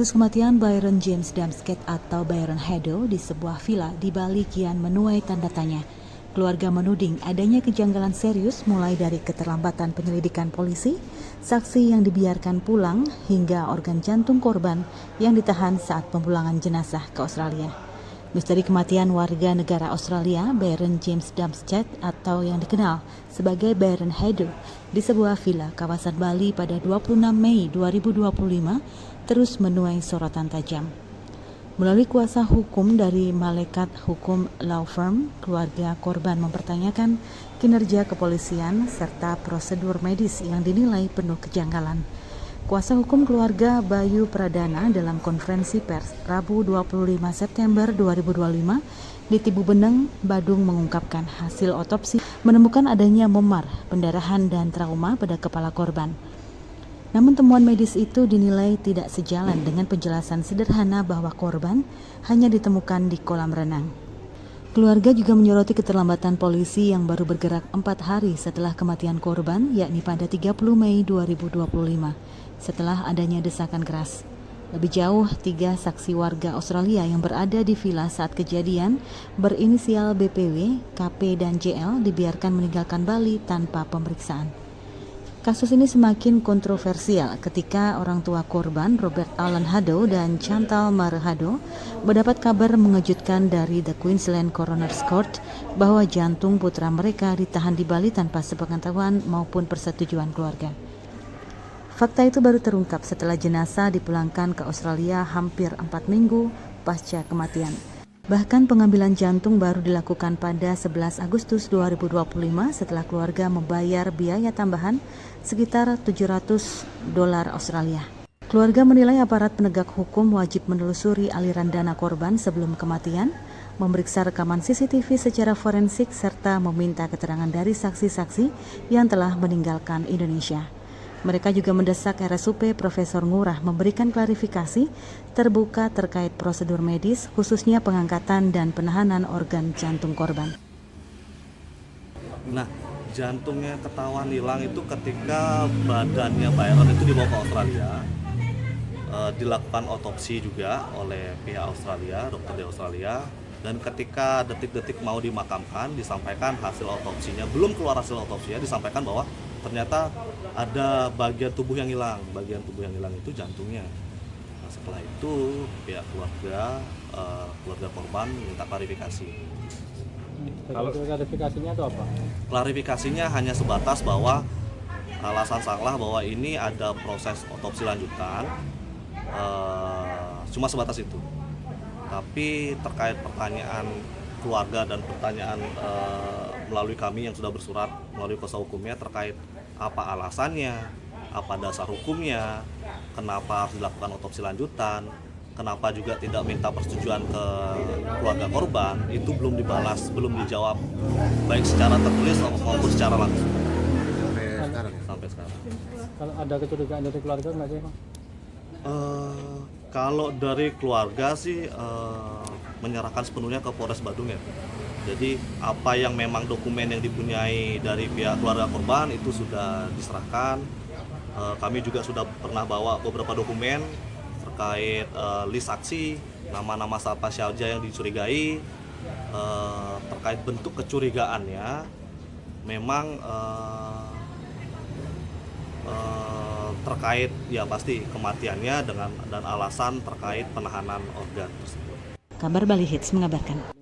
Kasus kematian Byron James Damsgaard atau Byron Haddo di sebuah villa di Bali kian menuai tanda tanya. Keluarga menuding adanya kejanggalan serius mulai dari keterlambatan penyelidikan polisi, saksi yang dibiarkan pulang, hingga organ jantung korban yang ditahan saat pemulangan jenazah ke Australia. Misteri kematian warga negara Australia Byron James Damsgaard atau yang dikenal sebagai Byron Haddo di sebuah villa kawasan Bali pada 26 Mei 2025 terus menuai sorotan tajam. Melalui kuasa hukum dari Malaikat Hukum Law Firm, keluarga korban mempertanyakan kinerja kepolisian serta prosedur medis yang dinilai penuh kejanggalan. Kuasa hukum keluarga Bayu Pradana dalam konferensi pers Rabu 25 September 2025 di Tibu Beneng, Badung mengungkapkan hasil otopsi menemukan adanya memar, pendarahan dan trauma pada kepala korban. Namun temuan medis itu dinilai tidak sejalan dengan penjelasan sederhana bahwa korban hanya ditemukan di kolam renang. Keluarga juga menyoroti keterlambatan polisi yang baru bergerak 4 hari setelah kematian korban, yakni pada 30 Mei 2025, setelah adanya desakan keras. Lebih jauh, 3 saksi warga Australia yang berada di villa saat kejadian berinisial BPW, KP, dan JL dibiarkan meninggalkan Bali tanpa pemeriksaan. Kasus ini semakin kontroversial ketika orang tua korban Robert Alan Haddo dan Chantal Mare Haddo mendapat kabar mengejutkan dari The Queensland Coroner's Court bahwa jantung putra mereka ditahan di Bali tanpa sepengetahuan maupun persetujuan keluarga. Fakta itu baru terungkap setelah jenazah dipulangkan ke Australia hampir 4 minggu pasca kematian. Bahkan pengambilan jantung baru dilakukan pada 11 Agustus 2025 setelah keluarga membayar biaya tambahan sekitar $700 Australia. Keluarga menilai aparat penegak hukum wajib menelusuri aliran dana korban sebelum kematian, memeriksa rekaman CCTV secara forensik, serta meminta keterangan dari saksi-saksi yang telah meninggalkan Indonesia. Mereka juga mendesak RSUP Profesor Ngurah memberikan klarifikasi terbuka terkait prosedur medis, khususnya pengangkatan dan penahanan organ jantung korban. Nah, jantungnya ketahuan hilang itu ketika badannya Byron itu dibawa ke Australia, dilakukan otopsi juga oleh pihak Australia, dokter di Australia, dan ketika detik-detik mau dimakamkan, disampaikan hasil otopsinya, belum keluar hasil otopsinya, disampaikan bahwa ternyata ada bagian tubuh yang hilang. Bagian tubuh yang hilang itu jantungnya. Nah, setelah itu pihak keluarga korban minta klarifikasi. Kalau klarifikasinya itu apa? Klarifikasinya hanya sebatas bahwa alasan salah bahwa ini ada proses otopsi lanjutan, cuma sebatas itu. Tapi terkait pertanyaan keluarga dan pertanyaan melalui kami yang sudah bersurat melalui kuasa hukumnya terkait apa alasannya, apa dasar hukumnya, kenapa harus dilakukan otopsi lanjutan, kenapa juga tidak minta persetujuan ke keluarga korban, itu belum dibalas, belum dijawab baik secara tertulis maupun secara langsung sampai sekarang. Kalau ada kecurigaan dari keluarga nggak sih? Kalau dari keluarga sih menyerahkan sepenuhnya ke Polres Badung ya. Jadi apa yang memang dokumen yang dipunyai dari pihak keluarga korban itu sudah diserahkan. Kami juga sudah pernah bawa beberapa dokumen terkait list saksi, nama-nama siapa saja yang dicurigai, terkait bentuk kecurigaannya. Memang terkait ya pasti kematiannya dan alasan terkait penahanan organ tersebut. Kabar Bali Hits mengabarkan.